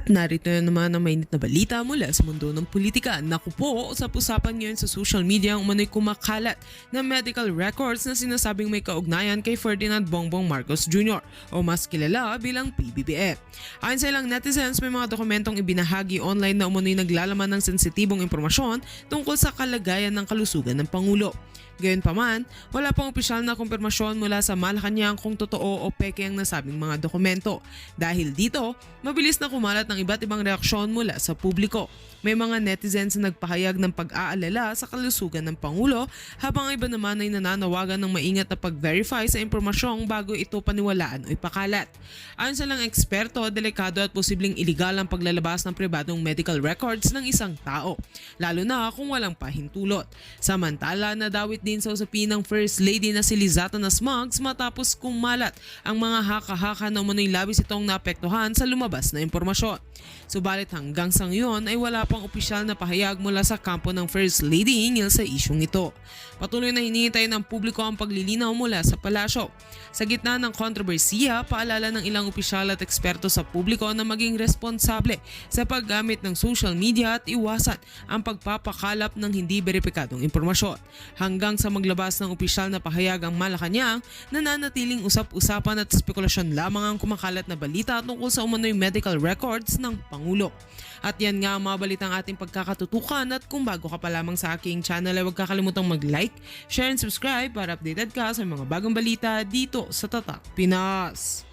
Narito na naman ang mainit na balita mula sa mundo ng politika. Naku po, usap-usapan ngayon sa social media ang umano'y kumakalat na medical records na sinasabing may kaugnayan kay Ferdinand Bongbong Marcos Jr. o mas kilala bilang PBBM. Ayon sa ilang netizens, may mga dokumentong ibinahagi online na umano'y naglalaman ng sensitibong impormasyon tungkol sa kalagayan ng kalusugan ng Pangulo. Gayunpaman, wala pang opisyal na kumpirmasyon mula sa Malacanang kung totoo o peke ang nasabing mga dokumento. Dahil dito, mabilis na kumalat ng iba't ibang reaksyon mula sa publiko. May mga netizens na nagpahayag ng pag-aalala sa kalusugan ng Pangulo, habang iba naman ay nananawagan ng maingat na pag-verify sa impormasyong bago ito paniwalaan o ipakalat. Ayon sa ilang eksperto, delikado at posibleng iligal ang paglalabas ng pribadong medical records ng isang tao, lalo na kung walang pahintulot. Samantala, nadawit din sa usapin ng First Lady na si Lizzata Nasmugs matapos kumalat ang mga haka-haka na umano'y labis itong naapektuhan sa lumabas na impormasyon. Subalit hanggang sa ngayon ay wala pang opisyal na pahayag mula sa kampo ng First Lady hinggil sa isyong ito. Patuloy na hinihintay ng publiko ang paglilinaw mula sa palasyo. Sa gitna ng kontrobersiya, paalala ng ilang opisyal at eksperto sa publiko na maging responsable sa paggamit ng social media at iwasan ang pagpapakalap ng hindi beripikadong impormasyon. Hanggang sa maglabas ng opisyal na pahayag ang Malacanang, nananatiling usap-usapan at spekulasyon lamang ang kumakalat na balita tungkol sa umano'y medical records ng Pangulo. At yan nga ang mga balitang ating pagkakatutukan, at kung bago ka pa lamang sa aking channel ay huwag kakalimutang mag-like, share and subscribe para updated ka sa mga bagong balita dito sa Tatak Pinas.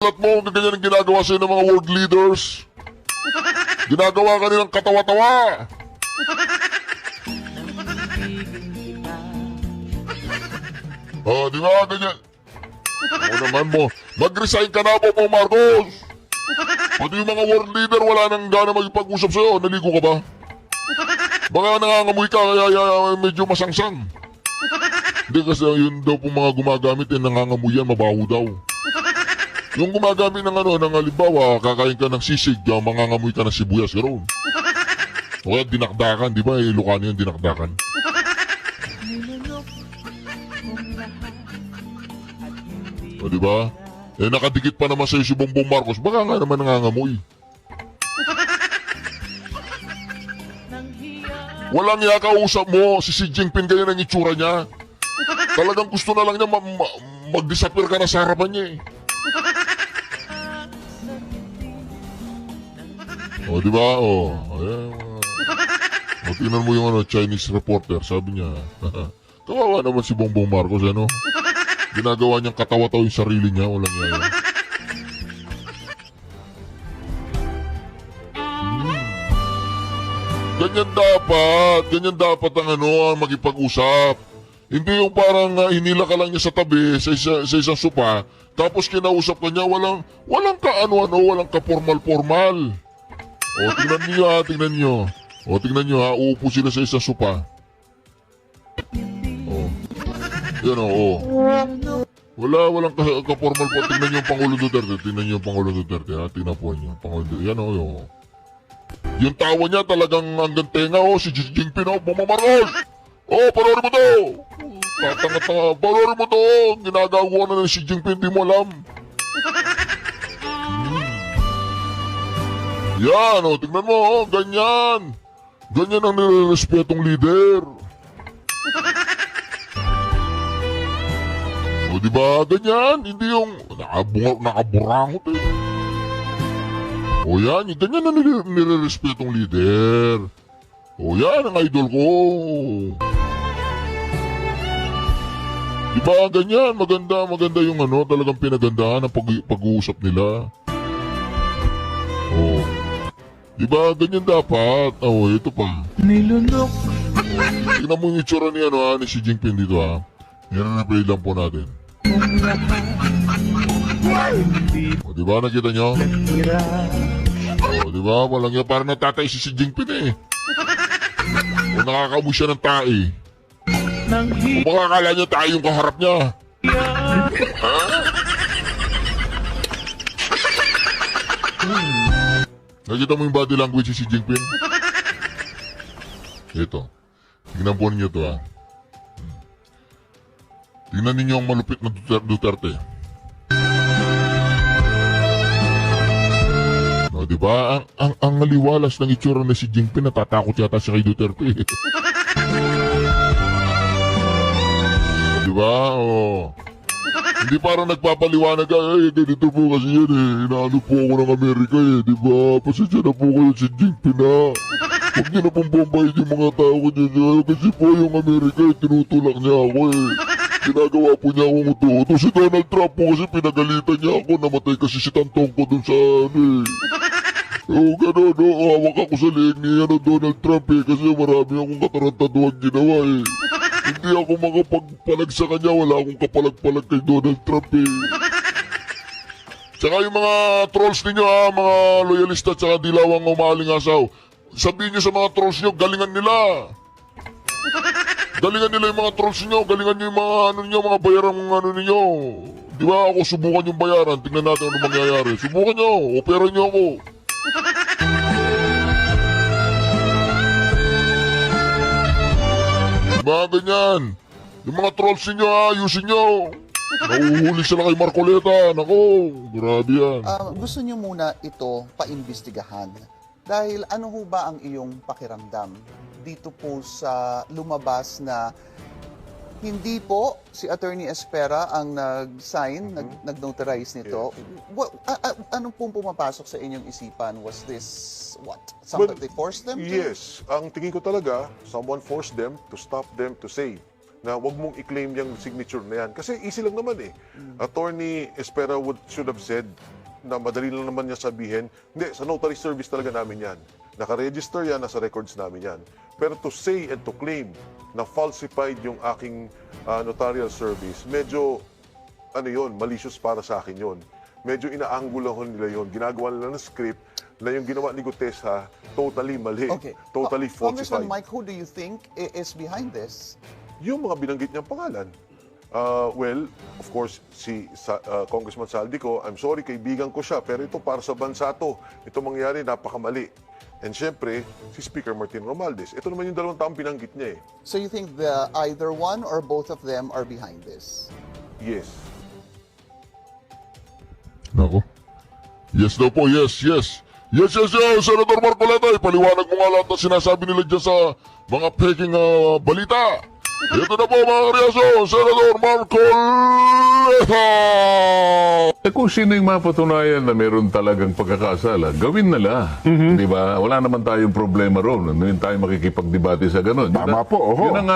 Alat mo kung ganyan ang ginagawa sa'yo ng mga world leaders. Ginagawa ka nilang katawa-tawa. Di ba ganyan? Oo naman mo. Mag-resign ka na, Bongbong Marcos. Pati yung mga world leader wala nang gana magpag-usap sa'yo. Naligo ka ba? Baka nangangamoy ka kaya medyo masangsang. Hindi kasi yun daw pong mga gumagamit nangangamoy yan, mabaho daw. Yung gumagamit ng ng halimbawa, kakain ka ng sisig, mangangamoy ka ng sibuyas, ganoon. O kaya dinakdakan, di ba? Ilocano yung dinakdakan. O di ba? Nakadikit pa naman sa'yo si Bongbong Marcos, baka nga naman nangangamoy. Walang niya kausap mo, si Xi Jinping ganyan ang itsura niya. Talagang gusto na lang niya mag-disappear ka na sa harapan niya eh. O, di ba? O, tingnan mo yung Chinese reporter, sabi niya, kawawa naman si Bongbong Marcos, ano? Ginagawa niyang katawa-tawa yung sarili niya, walang yaya. Ganyan dapat ang magipag-usap. Hindi yung parang hinila ka lang niya sa tabi, sa isang sopa, tapos kinausap ka niya, walang walang ka-formal-formal. O, tingnan niyo. Uupo sila sa isang sopa. O. Yan o. Walang ka-formal po. Tingnan niyo yung Pangulo Duterte. Tingnan po niyo. Pangulo Duterte. Yan o. Yung tawa niya talagang hanggang tenga o. Si Xi Jinping o. Mamamarol. O, panoorin mo to. Tatanga-tanga. Panoorin mo to. Ginagawa na ng Xi Jinping. Di mo alam. Yan, tingnan mo, ganyan. Ganyan ang nirespetong leader. Diba, ganyan. Hindi yung nakaburangot eh. Yan, ganyan ang nirespetong leader. Yan ang idol ko. Diba, ganyan. Maganda yung talagang pinagandahan ang pag-uusap nila. Diba, ganyan dapat. Ito pa. Nilunok. Tingnan mo yung itsura ni Xi Jinping dito ha. Yan ang na-play lang po natin. Diba, nakita nyo? Diba, walang yan. Parang natatay si Xi Jinping eh. O nakakamoy siya ng tae. O baka akala niya tayo yung kaharap niya. Nakita mo yung body language ni Xi Jinping? Ito. Tingnan po ninyo to ha. Tingnan ninyo ang malupit na Duterte. No, di ba? Ang aliwalas ng itsura na si Jinping, natatakot yata siya kay Duterte. Di ba? Oh. Hindi parang nagpapaliwanag ka, ganito po kasi yan inaano po ako ng Amerika di ba? Pasensya na po kayo si Jinping na. Huwag niyo na pong bombayin yung mga tao ko dyan. Kasi po yung Amerika, tinutulak niya ako Ginagawa po niya akong uto. Si Donald Trump po kasi pinagalitan niya ako. Namatay kasi si Tantong ko dun sa gano'n, hawak ako sa leeg ni Donald Trump kasi marami akong katarantaduhan ginawa Hindi ako makapagpalag sa kanya, wala akong kapalag-palag kay Donald Trump Tsaka yung mga trolls ninyo mga loyalista tsaka dilawang umaling-asaw. Sabihin nyo sa mga trolls nyo, galingan nila. Galingan nila yung mga trolls nyo, galingan nyo yung mga mga bayarang ninyo. Di ba ako subukan yung bayaran, tingnan natin ano mangyayari. Subukan nyo, opera nyo ako. Mga ganyan. Yung mga trolls ninyo ayusin nyo. Nahuhuli sila kay Marcoleta. Nako, grabe yan. Gusto niyo muna ito paimbestigahan. Dahil ano ho ba ang iyong pakiramdam dito po sa lumabas na hindi po si Attorney Espera ang nag-sign, nag-notarize nito? Anong pong pumapasok sa inyong isipan? Was this, something they forced them to? Yes. Ang tingin ko talaga, someone forced them to stop them to say na wag mong i-claim yung signature na yan. Kasi easy lang naman Attorney Espera should have said na madali lang naman niya sabihin, hindi, sa notary service talaga namin yan. Nakaregister yan, nasa records namin yan. Pero to say and to claim na falsified yung aking notarial service, medyo, malicious para sa akin yun. Medyo inaanggulahon nila yun. Ginagawa nila ng script na yung ginawa ni Gutesa, totally mali. Okay. Totally Congressman falsified. Mike, who do you think is behind this? Yung mga binanggit niyang pangalan. Well, of course, si Congressman Saldico, I'm sorry, kaibigan ko siya, pero ito para sa bansa to. Ito mangyari, napakamali. And syempre, si Speaker Martin Romualdez. Ito naman yung dalawang taong binanggit niya So you think either one or both of them are behind this? Yes. Nako. Yes daw po, yes. Yes, Senator Marcoleta, ipaliwanag mo nga lahat na sinasabi nila dyan sa mga peking balita. Ito na po mga reaksyon, Senator Marcoleta! Kung sino yung mapatunayan na meron talagang pagkakasala, gawin nila. Di ba? Wala naman tayong problema roon. Ano yung tayo makikipagdebate sa ganun. Tama po, oho. Yun ang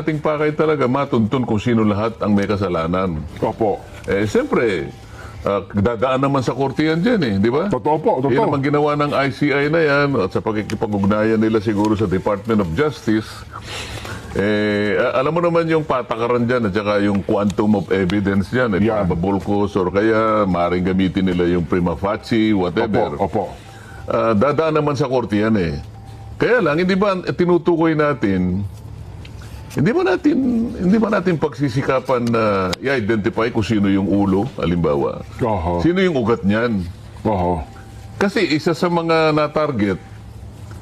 ating pakay talaga, matuntun kung sino lahat ang may kasalanan. Opo. Siyempre, dadaan naman sa korte yan dyan di ba? Totoo po, totoo. Yan naman ginawa ng ICI na yan at sa pagkikipag-ugnayan nila siguro sa Department of Justice. Alam mo naman yung patakaran dyan at saka yung quantum of evidence dyan. Yan. Babulkos or kaya maaaring gamitin nila yung prima facie, whatever. Opo. Dadaan naman sa korte yan Kaya lang, hindi ba tinutukoy natin, hindi ba natin pagsisikapan na i-identify kung sino yung ulo, halimbawa. Oho. Sino yung ugat niyan? Oho. Kasi isa sa mga na-target,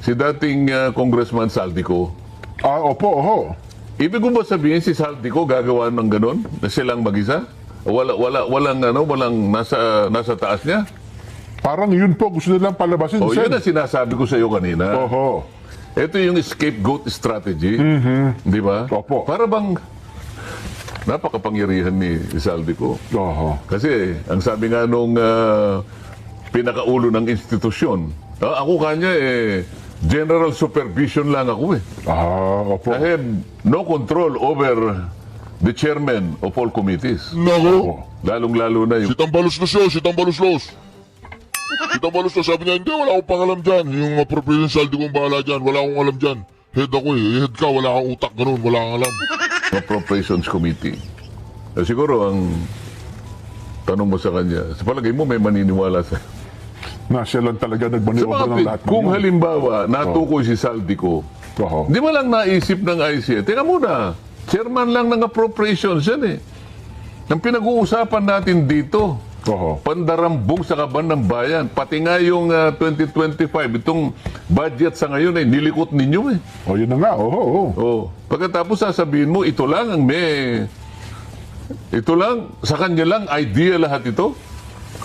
si dating Congressman Saldico. Opo, oho. Ibig ko ba sabihin si Saldico gagawa ng ganon? Na silang mag-isa? Walang nasa taas niya? Parang yun po, gusto nilang palabasin. Yun ang sinasabi ko sa iyo kanina. Oho. Ito yung scapegoat strategy. Di ba? Opo. Para bang napakapangyarihan ni Saldico. Oho. Kasi ang sabi nga nung pinakaulo ng institusyon, ako kanya general supervision lang ako Opo. I have no control over the chairman of all committees. Nako. Lalong-lalo na yung... Si Tambaluslos. Sabi niya, hindi, wala akong pangalam dyan. Yung appropriation saldi kong bahala dyan, wala akong alam dyan. Head ako head ka, wala kang utak, ganun, wala kang alam. Appropriations Committee. Siguro ang tanong mo sa kanya, sa palagay mo may maniniwala sa... Na siya lang talaga nagmaniobra ng lahat. Kung halimbawa, natukoy si Saldico, Oho. di ba lang naisip ng ICI? Teka muna, chairman lang ng appropriations yan Ang pinag-uusapan natin dito, Oh. Pandarambong sa kaban ng bayan. Pati nga yung 2025, itong budget sa ngayon ay nilikot ninyo eh. O, yun na nga. Pagkatapos sasabihin mo, ito lang sa kanya lang idea lahat ito.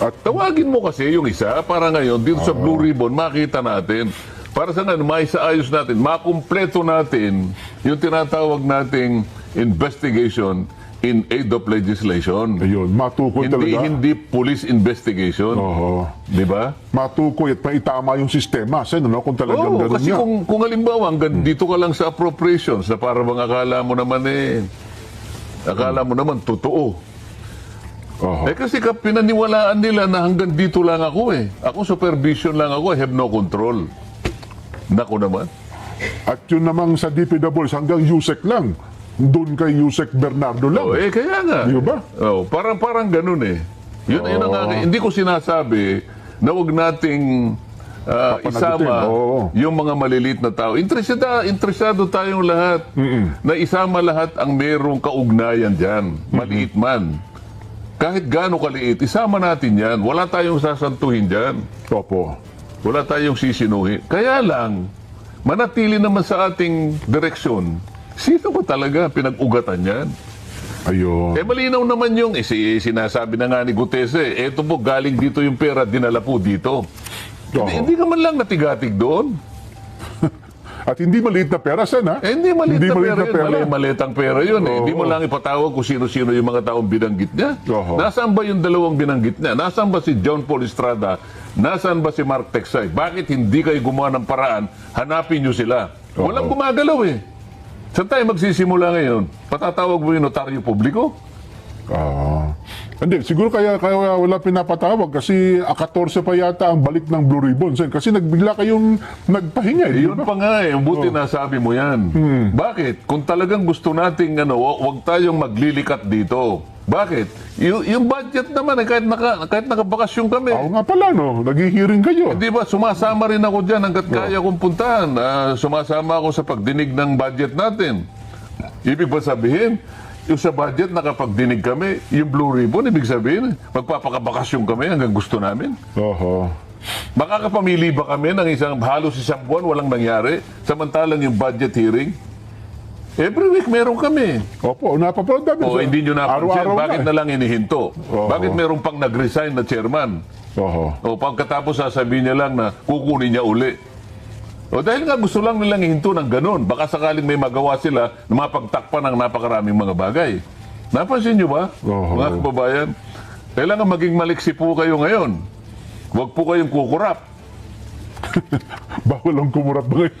At tawagin mo kasi yung isa para ngayon dito sa Blue Ribbon makita natin. Para sa ngayon, maisaayos natin, makumpleto natin yung tinatawag nating investigation in aid of legislation. Ayun, matukoy talaga. Hindi police investigation. Di ba? Matukoy at maitama yung sistema. Sen, no? Kung talagang ganun kasi nga. kung halimbawa, hanggang dito ka lang sa appropriations na para bang akala mo naman totoo. Kasi pinaniwalaan nila na hanggang dito lang ako eh. Ako supervision lang ako, I have no control. Nako naman. At yun namang sa DPWs hanggang USEC lang. Doon kay Yusek Bernardo lang. Kaya nga. Di ba? Parang ganun eh. Yun ang hindi ko sinasabi na huwag nating isama yung mga maliliit na tao. Interesado tayong lahat na isama lahat ang merong kaugnayan dyan. Maliit man. Kahit gaano kaliit, isama natin yan. Wala tayong sasantuhin dyan. Opo. Wala tayong sisinuhin. Kaya lang, manatili naman sa ating direksyon. Sino ba talaga pinag-ugatan yan? Ayun. Malinaw naman yung sinasabi na nga ni Gutese, eto po galing dito yung pera, dinala po dito. Hindi ka man lang natigatig doon. At hindi maliit na pera, Sen, ha? Hindi maliit na pera yun. Malitang pera yun. Hindi mo lang ipatawag kung sino-sino yung mga taong binanggit niya. Nasaan ba yung dalawang binanggit niya? Nasaan ba si John Paul Estrada? Nasaan ba si Mark Texay? Bakit hindi kayo gumawa ng paraan? Hanapin nyo sila. Walang gumagalaw eh. Saan tayo magsisimula ngayon? Patatawag mo yung notaryo publiko? Hindi, siguro kaya wala pinapatawag kasi 14 pa yata ang balik ng Blue Ribbon, Sen. Kasi nagbigla kayong nagpahinga. Yun pa nga eh, buti nasabi mo yan. Bakit? Kung talagang gusto nating huwag tayong maglilikat dito. Bakit? Yung budget naman kahit nakabakasyon kami. Nga pala, no? Naghihiring kayo. Di ba, sumasama rin ako dyan hanggat kaya kong puntahan. Sumasama ako sa pagdinig ng budget natin. Ibig ba sabihin, yung sa budget nakapagdinig kami, yung Blue Ribbon, ibig sabihin, magpapakabakasyon kami hanggang gusto namin. Makakapamili ba kami ng halos isang buwan, walang nangyari, samantalang yung budget hearing? Every week meron kami. Opo, napapanood namin. Hindi nyo napansin. Bakit na lang inihinto? Bakit meron pang nag-resign na chairman? Pagkatapos sasabihin niya lang na kukunin niya uli. Dahil nga gusto lang nilang ihinto ng ganun. Baka sakaling may magawa sila na mapagtakpan ng napakaraming mga bagay. Napansin nyo ba, mga kababayan? Kailangan maging maliksi po kayo ngayon. Huwag po kayong kukurap. Bawal ang kumurat ba kayo?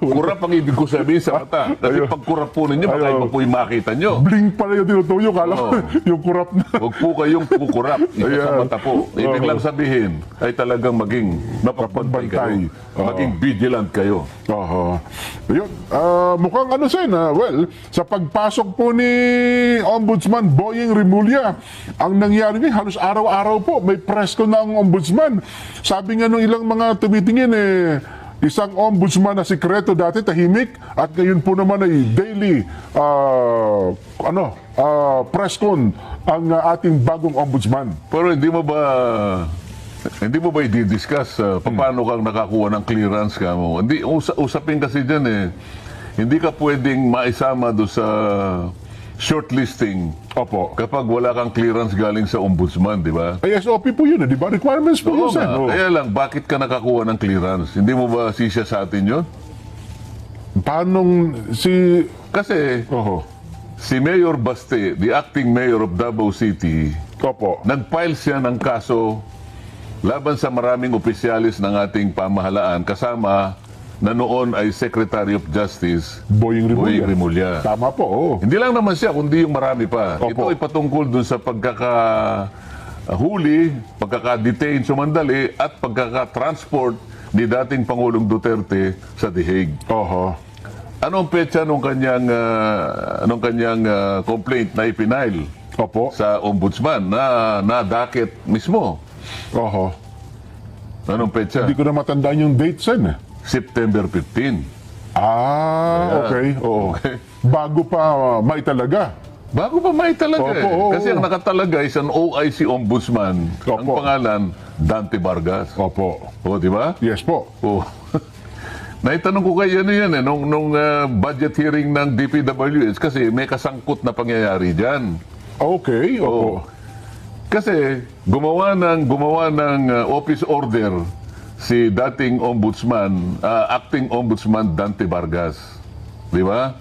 Kurap ang ibig ko sabihin sa mata. Kasi pag kurap po ninyo, baka iba po yung makita nyo. Blink pala yung tinutuyo. Kala ko yung kurap na. Huwag po kayong kukurap. Iba sa mata po. Ibig lang sabihin ay talagang maging mapagbantay kayo. Maging vigilant kayo. Ayun. Mukhang Sen, well, sa pagpasok po ni Ombudsman Boying Rimulya, ang nangyari ngayon, halos araw-araw po, may press ko na ang Ombudsman. Sabi nga nung ilang mga tumitingin, isang ombudsman na sikreto dati, tahimik, at ngayon po naman ay daily press con ang ating bagong ombudsman. Pero hindi mo ba i-discuss paano kang nakakuha ng clearance ka mo? Hindi, usapin kasi dyan hindi ka pwedeng maisama doon sa shortlisting. Kapag wala kang clearance galing sa ombudsman, di ba? Ay, SOP po yun, di ba? Requirements po yun, Sen. Kaya lang, bakit ka nakakuha ng clearance? Hindi mo ba sisya sa atin yun? Kasi, si Mayor Baste, the acting mayor of Davao City, nag-file siya ng kaso laban sa maraming opisyalis ng ating pamahalaan, kasama na noon ay Secretary of Justice Boying Rimulya. Tama po, Hindi lang naman siya, kundi yung marami pa. Ito ay patungkol dun sa pagkakahuli, pagkaka-detain sumandali, at pagkaka-transport ni dating Pangulong Duterte sa The Hague. Anong petsa nung kanyang complaint na ipinail sa ombudsman na docket mismo? Anong petsa? Hindi ko na matandaan yung date, Sen. September 15. Okay. Bago pa maitalaga. Bago pa may talaga Opo, eh. oo. Kasi ang nakatalagay sa OIC Ombudsman, ang Opo. pangalan, Dante Vargas. Opo. O, di ba? Yes po. Oh. Naitanong ko kayo ano yan eh, nung budget hearing ng DPWH kasi may kasangkot na pangyayari dyan. Okay, Oh. opo. Kasi gumawa ng office order si dating ombudsman, acting ombudsman Dante Vargas. Di ba?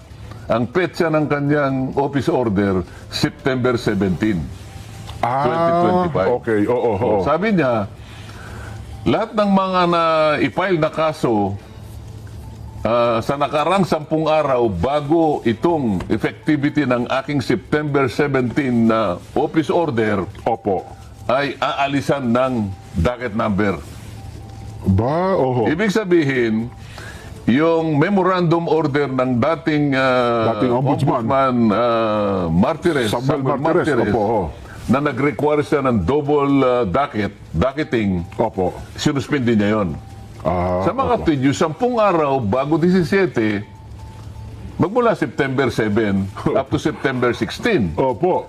Ang petsa ng kanyang office order, September 17. 2025. Okay, oo. Oh, sabi niya, lahat ng mga na-file na kaso sa nakarang 10 araw bago itong effectivity ng aking September 17 na office order Opo. ay aalisan ng docket number. Ba, oho. Ibig sabihin, yung memorandum order ng dating Ombudsman. Martires, Samuel Martires, opo, oho. na nag-require siya ng double docketing, Opo. sinuspindi niya yon. Sa mga tweet, 10 araw bago 17, magmula September 7 up to September 16. Opo.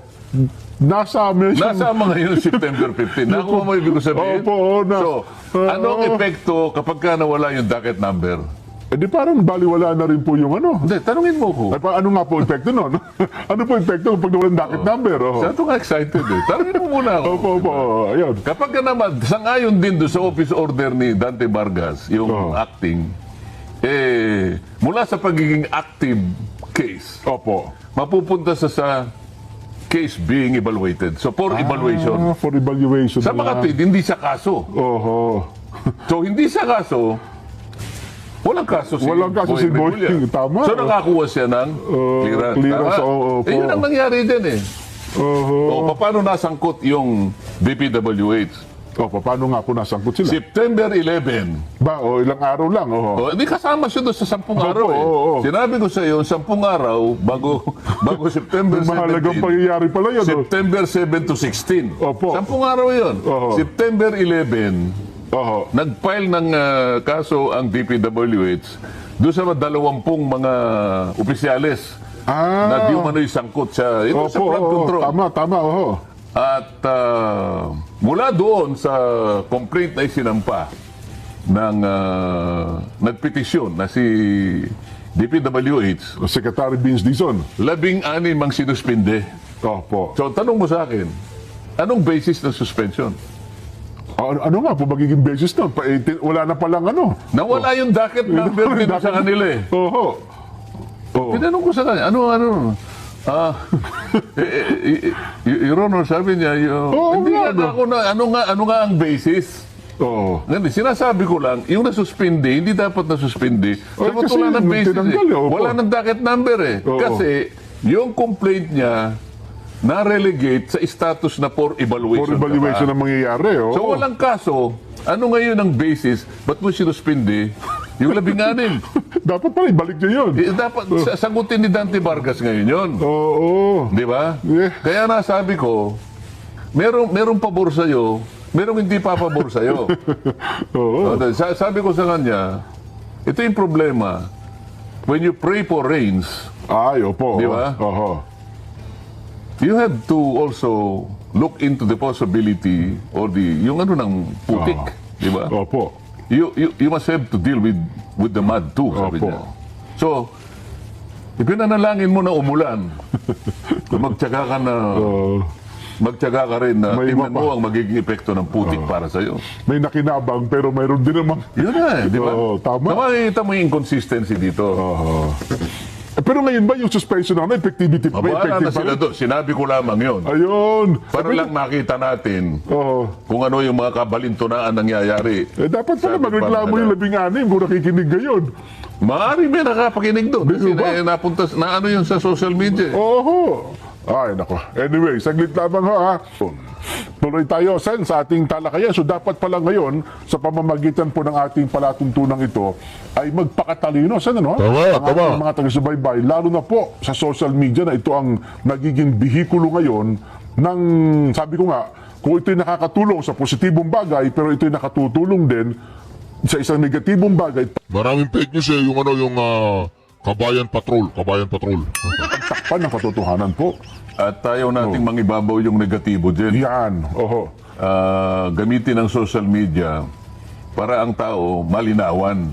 Nasama siya. Nasama ngayon September 15. Nakuha mo ibig ko sabihin? Opo, oo, So, anong epekto kapag ka nawala yung docket number? Eh di parang baliwala na rin po yung ano. Hindi, tanungin mo ko. Ay, ano nga po epekto nun? Ano po epekto pag nawalan docket number? Oh. Siya ito nga excited eh. Tanungin mo muna ako. Opo, ayun. Kapag ka naman, sangayon din doon sa office order ni Dante Vargas, yung acting, mula sa pagiging active case, Opo. mapupunta sa case being evaluated. So, for evaluation. For evaluation. Sa mga tweet, hindi siya kaso. Oho. So, hindi siya kaso, walang kaso si Walang kaso si Boying Boying, Remulla. tama. So, nakakuha siya ng clearance. clearance, Tama? oo, opo. Yun ang nangyari din eh. Oho. O, paano nasangkot yung DPWH? Opo, paano nga po nasangkot sila? September 11. Ba, ilang araw lang, oho. O, hindi kasama siya doon sa 10 araw eh. oo. Sinabi ko sa iyo, 10 araw bago September 17. Mahalagang pangyayari pala yun. September 7 to 16. Opo. 10 araw yun. Oo. September 11, Oho. nag-file ng kaso ang DPWH doon sa 20 mga opisyales na di umano'y sangkot sa, ito sa Opo, flood control. tama, oho. At mula doon sa complaint na isinampa ng nagpetisyon na si DPWH, Secretary Vince Dizon. 16 ang sinuspinde. Opo. So tanong mo sa akin, anong basis ng suspension? Ano nga po magiging basis nun? Wala na palang ano. Nawala yung docket number din sa kanila eh. Oho. Oo. Tinanong ko sa kanya, ano? Your Honor, sabi niya, hindi nga, nga ako na, ano nga ang basis? Oo. Hindi, sinasabi ko lang, yung nasuspindi, hindi dapat nasuspindi. Sabat kasi wala ng yung basis tinanggal, eh. opo. Wala ng docket number eh. Oo. Kasi yung complaint niya na-relegate sa status na for evaluation. For evaluation ka pa. na mangyayari, oo. So walang kaso, ano ngayon ang basis? Ba't mo sinuspindi yung 16? Dapat pala ibalik niya yun. Dapat sagutin ni Dante Vargas ngayon yun. Oo. Di ba? Yeah. Kaya nasabi ko, merong pabor sa'yo, merong hindi pa pabor sa'yo. Oo. Sabi ko sa kanya, ito yung problema. When you pray for rains, Ay, opo. Di ba? Oho. you have to also look into the possibility or yung ano ng putik. Di ba? Opo. You must have to deal with the mud too, sabi Opo. niya. So, ipinanalangin mo na umulan. Magtyaga ka na... Magtyaga ka rin na May tingnan iba pa. mo ang magiging epekto ng putik para sa iyo. May nakinabang pero mayroon din naman. Yun na eh, di ba? Oo, tama. Makikita mo yung inconsistency dito. Oho. Pero ngayon ba yung suspension na effectivity pa? Bahala na Effective pa sila rin? doon. Sinabi ko lamang yun. Ayun. Para lang makita natin Oo. kung ano yung mga kabalintunaan nangyayari. Dapat pala Sabi magreklamo pa, yung 16 kung nakikinig ngayon. Maaari may nakapakinig doon. Kasi Di ba? napunta na ano yun sa social media. Oho. Ay, nako. Anyway, saglit lamang ho ha. Tuloy tayo, Sen, sa ating talakayan. So dapat pala ngayon, sa pamamagitan po ng ating palatuntunan ito, ay magpakatalino, Sen, ano? Tama, Ang tama. ating mga taga-subaybay, lalo na po sa social media na ito ang nagiging bihikulo ngayon ng, sabi ko nga, kung ito'y nakakatulong sa positibong bagay, pero ito'y nakatutulong din sa isang negatibong bagay, Maraming fake news eh, yung Kabayan Patrol. takpan ng katotohanan po. At ayaw nating mangibabaw yung negatibo dyan. Yan. Oho. Gamitin ang social media para ang tao malinawan,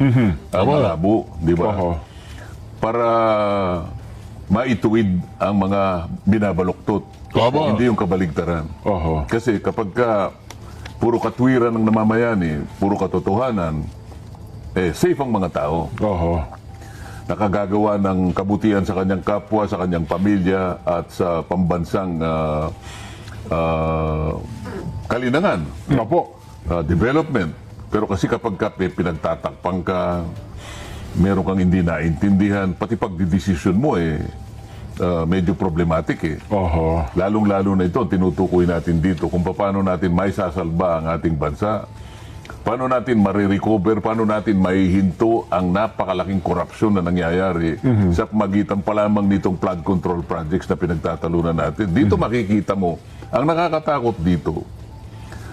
malabo, di ba? Oho. Para maituwid ang mga binabaluktot. Tama. Hindi yung kabaligtaran. Oho. Kasi kapag puro katwiran ng namamayani, puro katotohanan, safe ang mga tao. Oho. Nakagagawa ng kabutihan sa kanyang kapwa, sa kanyang pamilya, at sa pambansang kalinangan, Opo. development. Pero kasi kapag pinagtatakpang ka, meron kang hindi naintindihan, pati pagdidesisyon mo medyo problematic Oho. Lalong-lalo na ito, tinutukoy natin dito kung paano natin may sasalba ang ating bansa. Paano natin marirecover, paano natin maihinto ang napakalaking korupsyon na nangyayari sa magitan pa lamang nitong flood control projects na pinagtatalunan natin. Dito makikita mo, ang nakakatakot dito,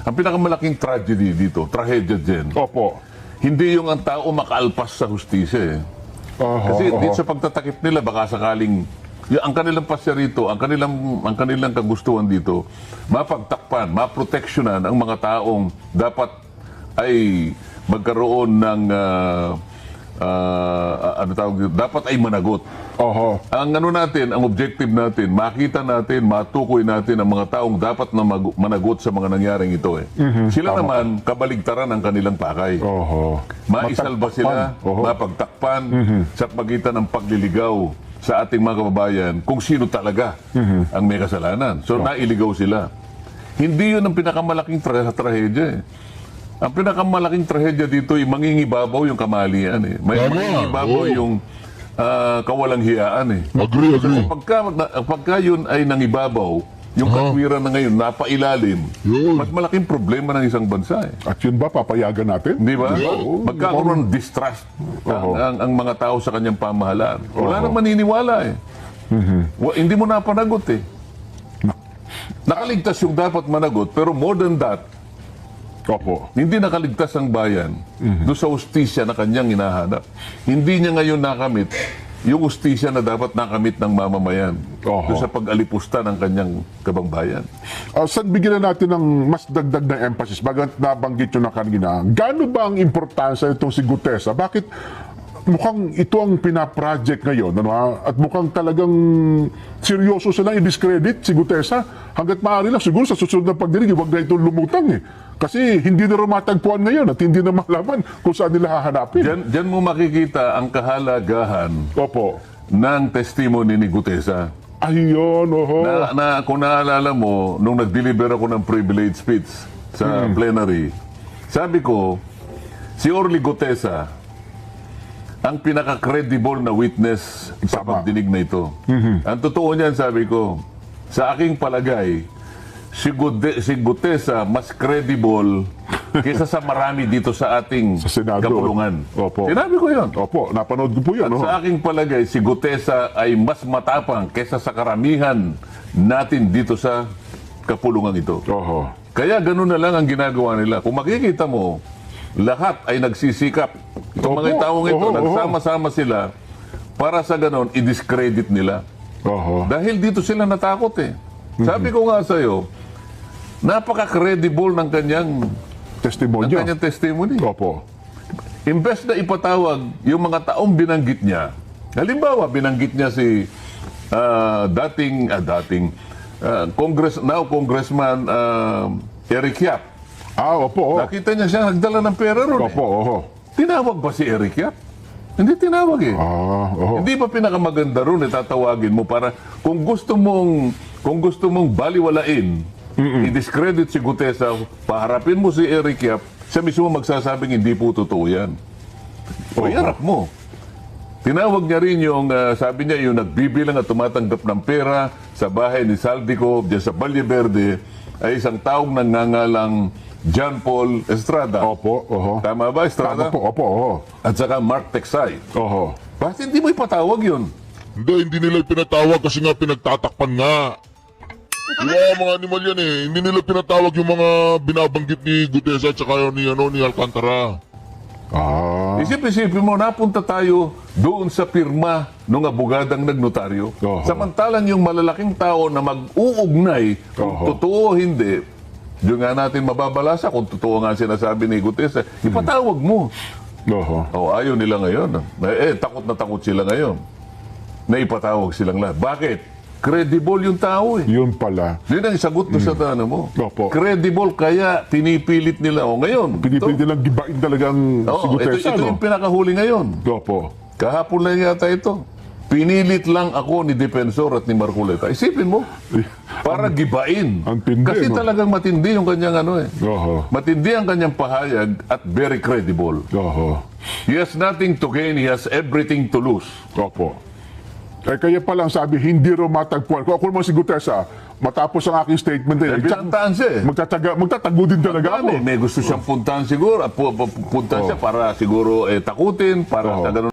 ang pinakamalaking tragedy dito, trahedya dyan, Opo. hindi yung ang tao makaalpas sa hustisya Oho. Kasi Oho. dito sa pagtatakip nila, baka sakaling ang kanilang pasya rito, ang kanilang kagustuhan dito, mapagtakpan, maproteksyonan ang mga taong dapat ay magkaroon ng dapat ay managot. Oho. Ang ang objective natin, makita natin, matukoy natin ang mga taong dapat na managot sa mga nangyaring ito Sila naman kabaligtaran ang kanilang pakay. Oho. Maisalba sila, Oho. mapagtakpan sa pagitan ng pagliligaw sa ating mga kababayan kung sino talaga ang may kasalanan. So nailigaw sila. Hindi yun ang pinakamalaking trahedya Ang pinakamalaking trahedya dito ay mangingibabaw yung kamalian May Tama. mangingibabaw Oo. yung kawalang hiyaan Agree. Pagka yun ay nangibabaw, yung katwiran na ngayon napailalim, Yun. mas malaking problema ng isang bansa At yun ba, papayagan natin? Di ba? Oo. Magkakaroon ng distrust ang mga tao sa kanyang pamahalaan. Wala nang maniniwala hindi mo napanagot Nakaligtas yung dapat managot, pero more than that, Opo. hindi nakaligtas ang bayan doon sa ustisya na kanyang hinahanap. Hindi niya ngayon nakamit yung ustisya na dapat nakamit ng mamamayan Oho. doon sa pag-alipusta ng kanyang kabangbayan. Saan bigyan na natin ng mas dagdag na emphasis? Bagat nabanggit nyo na kanina, gaano ba ang importansya itong si Gutesa? Bakit mukhang ito ang pinaproject ngayon, at mukhang talagang seryoso silang i-discredit si Gutesa? Hanggat maaari lang, siguro sa susunod na pagdinig, huwag na itong lumutang Kasi hindi na rumatagpuan ngayon at hindi na malaman kung saan nila hahanapin. Diyan mo makikita ang kahalagahan Opo. ng testimony ni Gutesa. Ayun, oho. Kung naalala mo, nung nag-deliver ako ng privilege speech sa plenary, sabi ko, si Orly Gutesa, ang pinaka-credible na witness sa Tama. pagdinig na ito. Ang totoo niyan, sabi ko, sa aking palagay, si Gutesa mas credible kaysa sa marami dito sa ating Sa Senado. kapulungan. Opo. Sinabi ko yun. Opo, napanood ko po yun. At sa aking palagay, si Gutesa ay mas matapang kaysa sa karamihan natin dito sa kapulungan ito. Oho. Kaya ganun na lang ang ginagawa nila. Kung makikita mo, lahat ay nagsisikap. Itong Opo. mga taong ito, Oho, nagsama-sama sila para sa ganon, i-discredit nila. Oho. Dahil dito sila natakot Sabi ko nga sa'yo, napaka-credible ng kanyang Testimonya. testimony. Opo. Imbes na ipatawag yung mga taong binanggit niya, halimbawa, binanggit niya si Congressman Eric Yap. Opo. Nakita niya siya nagdala ng pera ron Opo, oho. Tinawag ba si Eric Yap? Hindi tinawag Oho. Hindi ba pinakamaganda ron tatawagin mo para kung gusto mong baliwalain, i-discredit si Gutesa, paharapin mo si Eric Yap, siya mismo magsasabing hindi po totoo yan. O iharap mo. Tinawag niya rin yung, sabi niya, yung nagbibilang at tumatanggap ng pera sa bahay ni Saldico, diyan sa Valle Verde, ay isang taong nangangalang John Paul Estrada. Opo, oho. Tama ba, Estrada? Tama po, opo, oho. At saka Mark Texay. Oho. Bakit hindi mo ipatawag yun? Hindi nila pinatawag kasi nga pinagtatakpan nga. Yung mga animal yan Hindi nila pinatawag yung mga binabanggit ni Gutesa at saka ni Alcantara. Ah. Isip-isipin mo, napunta tayo doon sa pirma ng abogadang nagnotaryo. Oho. Samantalang yung malalaking tao na mag-uugnay kung Oho. totoo o hindi, doon nga natin mababalasa kung totoo nga sinasabi ni Gutierrez, ipatawag mo. Oho. Ayaw nila ngayon. Takot na takot sila ngayon. Na ipatawag silang lahat. Bakit? Credible yung tao eh. Yun pala. Yun ang sagot mo sa tanong mo. Opo. Credible, kaya pinipilit nila. Ngayon. Pinipilit nilang gibain talagang si Gutierrez. Ito yung pinakahuli ngayon. Opo. Kahapon lang yata ito. Pinilit lang ako ni Defensor at ni Marcoleta. Isipin mo, para gibain. ang tindi, Kasi no? talagang matindi yung kanyang ano eh. Oho. Matindi ang kanyang pahayag at very credible. Oho. He has nothing to gain, he has everything to lose. Opo. Kaya pa lang sabi, hindi raw matagpuan. Kung ako naman si Gutierrez, matapos ang aking statement, Nagtsagaan siya eh. magtatago din talaga ako. May gusto siyang puntahan siguro, puntahan siya para siguro takutin, para Oo. sa ganun